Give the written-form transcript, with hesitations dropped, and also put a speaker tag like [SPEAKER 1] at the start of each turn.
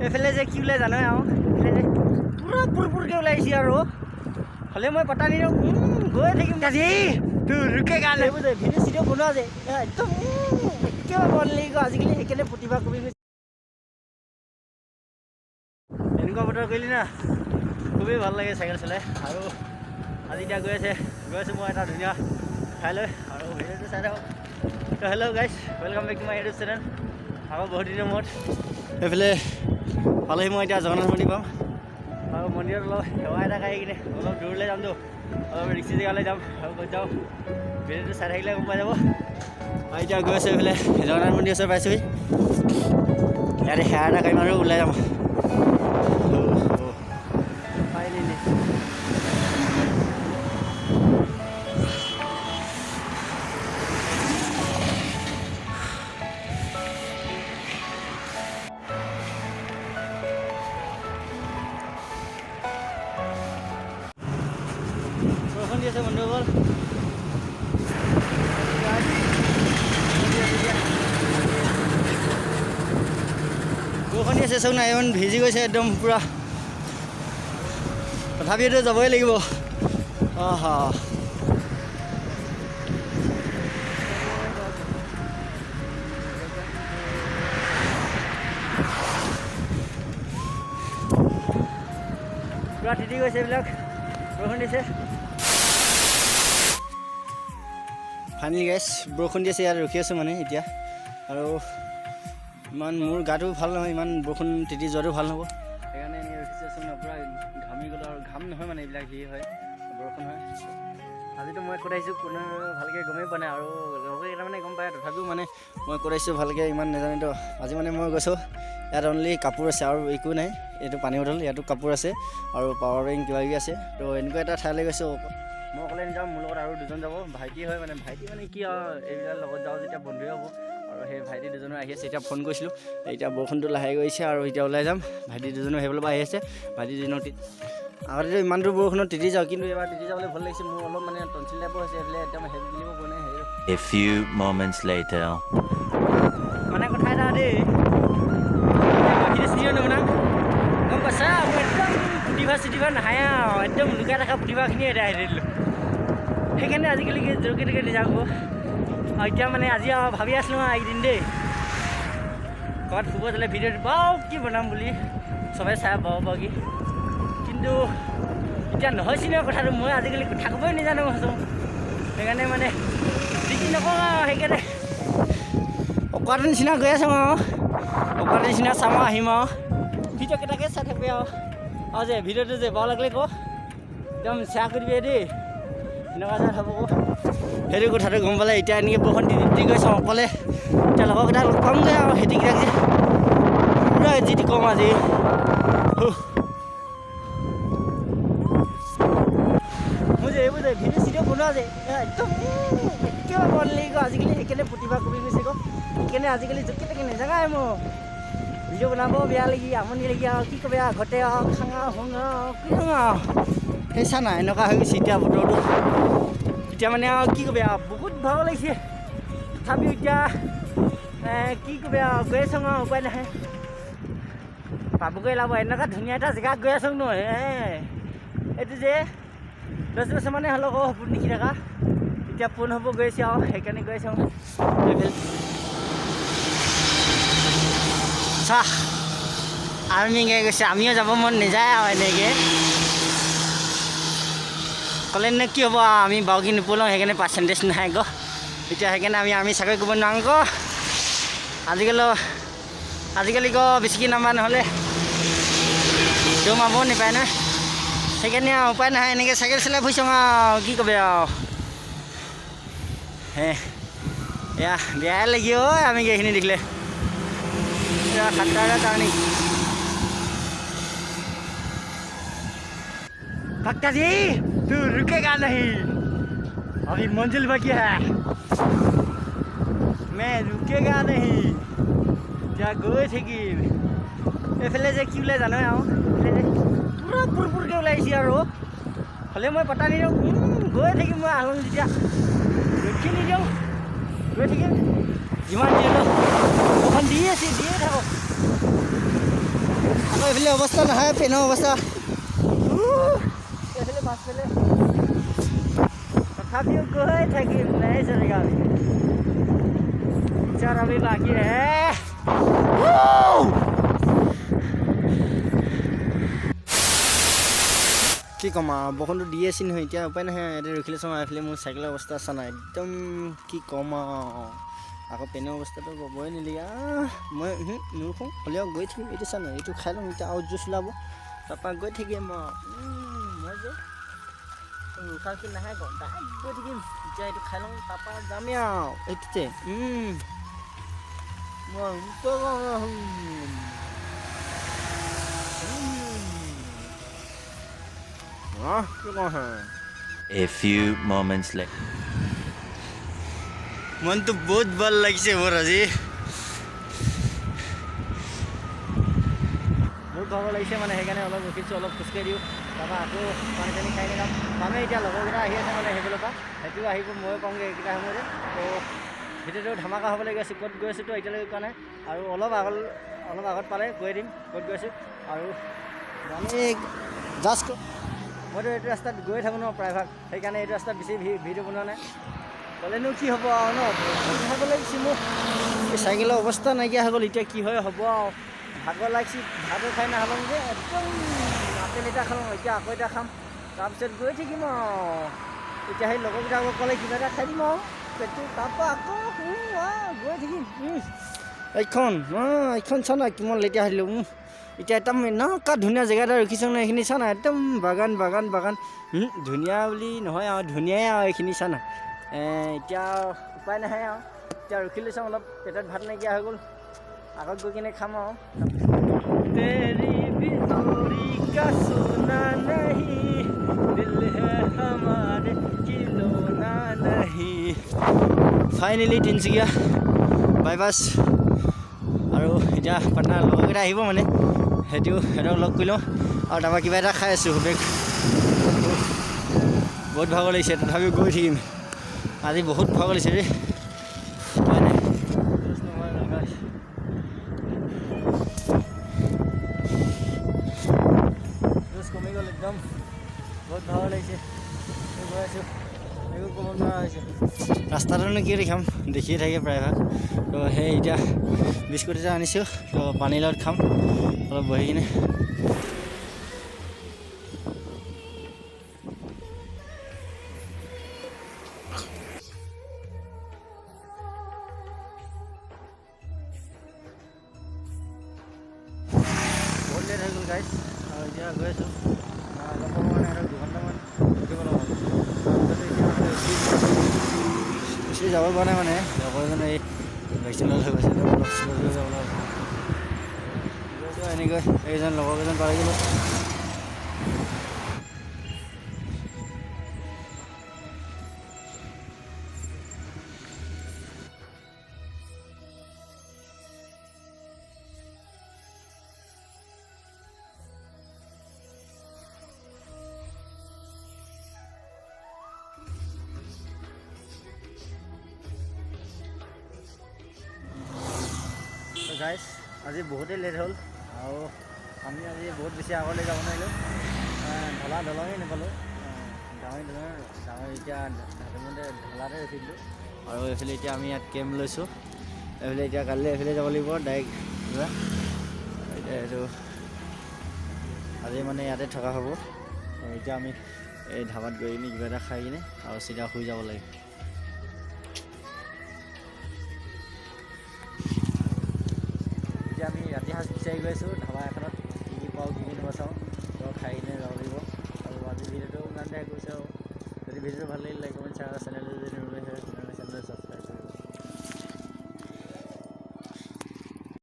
[SPEAKER 1] এফালে যে কি ওলাই জানো আৰু এফালে যে পুৰা পুৰপুৰকৈ ওলাইছে আৰু হ'লে মই পতা নিদিওঁ গৈ থাকিম আজি তোৰ ৰুকে গান এইবোৰ যে ভিডিঅ' চিডিঅ' বনোৱা যে একদম একেবাৰে মন লাগিব আজিকালি সেইকাৰণে প্ৰতিভা কমি গৈছে এনেকুৱা বতৰ কৰিলি না খুবেই ভাল লাগে চাইকেল চলাই আৰু আজি এতিয়া গৈ আছোঁ মই এটা ধুনীয়া ঠাইলৈ আৰু ভিডিঅ'টো চাই থাকক তো hello' guys welcome back to my YouTube channel আকৌ বহুত দিনৰ মূৰত এইফালে পালেহি মই এতিয়া জগন্নাথ মন্দিৰ পাম আৰু মন্দিৰত অলপ সেৱা এটা খাই কিনে অলপ দূৰলৈ যামতো অলপ ৰিক্সি জেগালৈ যাম আৰু ক'ত যাওঁ ভিডিঅ'টো চাই থাকিলে গম পাই যাব আৰু এতিয়া গৈ আছোঁ এইফালে জগন্নাথ মন্দিৰ ওচৰত পাইছোঁহি ইয়াতে সেৱা এটা খাই আৰু ওলাই যাম বৰষুণ দি আছে বন্ধুসকল বৰষুণ দি আছে চাওক না ইমান ভিজি গৈছে একদম পূৰা তথাপিতো যাবই লাগিব আহা পূৰা তিতি গৈছে এইবিলাক বৰষুণ দিছে ফাইনেলি গাইছ বৰষুণ দি আছে ইয়াত ৰখি আছোঁ মানে এতিয়া আৰু ইমান মোৰ গাটো ভাল নহয় ইমান বৰষুণ তিতি যোৱাটো ভাল নহ'ব সেইকাৰণে এনেকৈ ৰখি আছোঁ মানে পূৰা ঘামি গ'লোঁ আৰু ঘাম নহয় মানে এইবিলাক হেৰি হয় বৰষুণ হয় আজিতো মই ক'ত আহিছোঁ কোনো ভালকৈ গমেই পোৱা নাই আৰু লগৰকেইটা মানে গম পায় তথাপিও মানে মই ক'ত আহিছোঁ ভালকৈ ইমান নাজানোতো আজি মানে মই গৈছোঁ ইয়াত অনলি কাপোৰ আছে আৰু একো নাই এইটো পানী বটল ইয়াতো কাপোৰ আছে আৰু পাৱাৰ বেংক কিবাকিবি আছে তো এনেকুৱা এটা ঠাইলৈ গৈছোঁ মই অকলে নাযাওঁ মোৰ লগত আৰু দুজন যাব ভাইটি হয় মানে ভাইটি মানে কি আৰু এইবিলাক লগত যাওঁ যেতিয়া বন্ধুৱে হ'ব আৰু সেই ভাইটি দুজনো আহি আছে এতিয়া ফোন কৰিছিলোঁ এতিয়া বৰষুণটো লাহে গৈছে আৰু এতিয়া ওলাই যাম ভাইটি দুজনো সেইফালৰ পৰা আহি আছে ভাইটি দুজনৰ আগতেতো ইমানটো বৰষুণত তিতি যাওঁ কিন্তু এবাৰ তিতি যাবলৈ ভাল লাগিছে মোৰ অলপ মানে টনচিল টাইপৰ হৈছে সেইফালে একদম হেৰি বুলিব পৰা নাই হেৰি
[SPEAKER 2] A few moments later
[SPEAKER 1] মানে কথা এটা দেই নবনাম গম পাইছা মই একদম প্ৰতিভা নাহে আৰু একদম লুকাই থকা প্ৰতিভাখিনি এটা আহি দিলোঁ সেইকাৰণে আজিকালি জোৰকৈ তোৰকৈ নাযাওঁ আৰু এতিয়া মানে আজি আৰু ভাবি আছিলোঁ এইকেইদিন দেই ক'ৰবাত ফুৰিব যালে ভিডিঅ'টো বাৰু কি বনাম বুলি চবেই চাই পাব কি কিন্তু এতিয়া নহৈছিলে কথাটো মই আজিকালি কথা ক'বই নাজানো হৈছোঁ সেইকাৰণে মানে যি নকওঁ আৰু সেইকাৰণে অকোৱাটোৰ নিচিনা গৈ আছোঁ আৰু অকোৱাটোৰ নিচিনা চাম আৰু আহিম আৰু ভিডিঅ' কেইটাকে চাই থাকবি আৰু যে ভিডিঅ'টো যে ভাল লাগিলে ক একদম শ্বেয়াৰ কৰিবি দেই এনেকুৱা যেন হ'ব ক সেইটো কথাটো গম পালে এতিয়া এনেকৈ বৰষুণ দি গৈছোঁ অকলে এতিয়া লগৰকেইটা লগ পামগৈ আৰু সেইটিকেইটাক যে পূৰা যিটি কম আজি মোৰ যে এইবোৰ যে ভিডিঅ' চিডিঅ' বনোৱা যে একদম একেবাৰে মন লাগিব আজিকালি সেইকাৰণে প্ৰতিভা কমি গৈছে ক সেইকাৰণে আজিকালি য'তে ত'তে নেজাগাই মোৰ ভিডিঅ' বনাব বেয়া লাগি আমনি লাগি আৰু কি ক'বি আৰু ঘৰতে আৰু খাওঁ শুং আৰু কি খাওঁ আৰু সেই চা না এনেকুৱা হৈ গৈছে এতিয়া বতৰটো এতিয়া মানে আৰু কি ক'বি আৰু বহুত ভাগ লাগিছে তথাপিও এতিয়া কি ক'বি আৰু গৈ আছোঁ আৰু উপায় নাহে পাবগৈ লাগিব এনেকুৱা ধুনীয়া এটা জেগাত গৈ আছোঁ নহয় এইটো যে 10 বছৰ মানে হ'লেও আকৌ সপোন দেখি থকা এতিয়া পূৰ্ণ হ'ব গৈছে আৰু সেইকাৰণে গৈ আছোঁ চাহ আমি গৈছে আমিও যাব মন নাযায় আৰু এনেকৈ ক'লে নে কি হ'ব আৰু আমি বাউকি নোপোলাওঁ সেইকাৰণে পাৰ্চেণ্টেজ নাহে আকৌ এতিয়া সেইকাৰণে আমি চাকৰি কৰিব নোৱাৰোঁ আকৌ আজিকালি আকৌ বেছিকৈ নাম্বাৰ নহ'লে দৌৰ মাৰিব নাপায় নহয় সেইকাৰণে আৰু উপায় নাহে এনেকৈ চাইকেল চলাই ফুৰিছোঁ আৰু কি ক'বি আৰু এয়া বেয়াই লাগি ঐ আমি এইখিনি দেখিলে खतरा टर्निंग भक्ता जी तू रुकेगा नहीं अभी मंजिल बाकी है मैं रुकेगा नहीं क्या गए थे कि एफाले जे कि जानो আৰু পুৰা পুৰপুৰকৈ ওলাইছে আৰু হ'লে মই পতা নিদিওঁ গৈ থাকিম মই আহোঁ যেতিয়া ৰখি নিদিওঁ গৈ থাকিম যিমান দিয়ে বৰষুণ দিয়ে থাকক এইফালে অৱস্থা নহয় পেনৰ অৱস্থা এইফালে মাছ পেলে তথাপিও গৈ থাকিম নাই জেগা চাৰ আমি বাকী কি ক'ম আৰু বৰষুণটো দি আছিল নহয় এতিয়া উপায় নহয় এতিয়া ৰখিলে চাওঁ এইফালে মোৰ চাইকেলৰ অৱস্থা চা নাই একদম কি ক'ম আৰু আকৌ পেনৰ অৱস্থাটো ক'বই নিদিয়া মই নুৰখোঁ হ'লেও গৈ থাকিম এইটো চা নাই এইটো খাই ল'ম এতিয়া আৰু জুচ ওলাব তাৰপৰা গৈ থাকিম মই যে ৰুখাকি নাহে গম ডাইৰেক্ট গৈ থাকিম এতিয়া এইটো খাই ল'ম তাৰপৰা যামেই আৰু এইটোতে
[SPEAKER 2] A few moments later.
[SPEAKER 1] মনটো বহুত ভাল লাগিছে মোৰ আজি বহুত ভাগ লাগিছে মানে সেইকাৰণে অলপ ৰখিছোঁ অলপ খোজকাঢ়ি দিওঁ তাৰপৰা আকৌ পানী চানী খাই যাম পামেই এতিয়া লগৰকেইটা আহি আছে মানে সেইফালৰ পৰা সেইটো আহিব ময়ো পামগৈ এইকেইটা সময়তে তো ভিডিঅ'টো ধামাকা হ'ব লাগি আছে ক'ত গৈ আছোঁতো এতিয়ালৈকে কোৱা নাই আৰু অলপ আগত পালে কৈ দিম ক'ত গৈ আছোঁ আৰু মানে জাষ্ট মইতো এইটো ৰাস্তাত গৈ থাকোঁ ন প্ৰায়ভাগ সেইকাৰণে এইটো ৰাস্তাত বেছি ভিডিঅ' বনোৱা নাই ক'লেনো কি হ'ব আৰু ন ভাগৰ লাগিছে মোক এই চাইকেলৰ অৱস্থা নাইকিয়া হৈ গ'ল এতিয়া কি হয় হ'ব আৰু ভাগৰ লাগিছে ভাতো খাই নাখালোঁ যে একদম আপেল এটা খালোঁ এতিয়া আকৌ এটা খাম তাৰপিছত গৈ থাকিম আৰু এতিয়া সেই লগৰকেইটা আকৌ ক'লে কিবা এটা খাই দিম আৰু পেটটো তাৰপৰা আকৌ গৈ থাকিম এইখন চা না কিমান লেতেৰা হৈ দিলোঁ এতিয়া একদম এনেকুৱা ধুনীয়া জেগা এটা ৰখিছোঁ ন এইখিনি চা না একদম বাগান ধুনীয়া বুলি নহয় আৰু ধুনীয়াই আৰু এইখিনি চা না এতিয়া উপায় নাহে আৰু এতিয়া ৰখি লৈছোঁ অলপ পেটত ভাত নাইকিয়া হৈ গ'ল আগত গৈ কিনে খাম আৰু ফাইনেলি তিনিচুকীয়া বাইপাছ আৰু এতিয়া পাটনাৰ লগৰকেইটা আহিব মানে সিহঁতক লগ কৰি লওঁ আৰু তাৰপৰা কিবা এটা খাই আছোঁ বহুত ভাগৰ লাগিছে তথাপিও গৈ থাকিম আজি বহুত ভাগৰ লাগিছে দেই কমি গ'ল একদম বহুত ভাগৰ লাগিছে গৈ আছোঁ একো ক'ব নোৱাৰা হৈছে ৰাস্তাটোনো কি দেখাম দেখিয়ে থাকে প্ৰায়ভাগ তো সেই এতিয়া বিস্কুট এটা আনিছোঁ তো পানীৰ লগত খাম অলপ বহি কিনে বহুত লেট হৈ গ'ল গাইজ আৰু এতিয়া গৈ আছোঁ অলপ মানে আৰু 2 ঘণ্টামান ৰখিব লগা গুচি যাব পৰা নাই মানে লগৰ এজনে এই ভেকচিন লৈ গৈছে যাব এনেকৈ এইজন লগৰকেইজন পাই গ'লোঁ গাইজ আজি বহুতেই লেট হ'ল আৰু আমি আজি বহুত বেছি আগলৈ যাব নোৱাৰিলোঁ ঢলা দলঙেই নাপালোঁ ডাঙৰ এতিয়া ঢালিমতে ঢলাতে ৰখি দিলোঁ আৰু এইফালে এতিয়া আমি ইয়াত কেম্প লৈছোঁ এইফালে এতিয়া কালিলৈ এইফালে যাব লাগিব ডাইৰেক্ট কিবা এতিয়া এইটো আজি মানে ইয়াতে থকা হ'ব এতিয়া আমি এই ধাবাত গৈ কিনে কিবা এটা খাই কিনে আৰু চিধা শুই যাব লাগে আমি ৰাতি সাঁজ বিচাৰি গৈ আছোঁ ধাবা এখনত কি পাওঁ কি নচাওঁ তো খাই কিনে যাব লাগিব আৰু আজি ভিডিঅ'টো ইমানতে গৈছে আৰু যদি ভিডিঅ'টো ভাল লাগিলে লাইক কমেণ্ট শ্বেয়াৰ চেনেলটো যদি চেনেলটো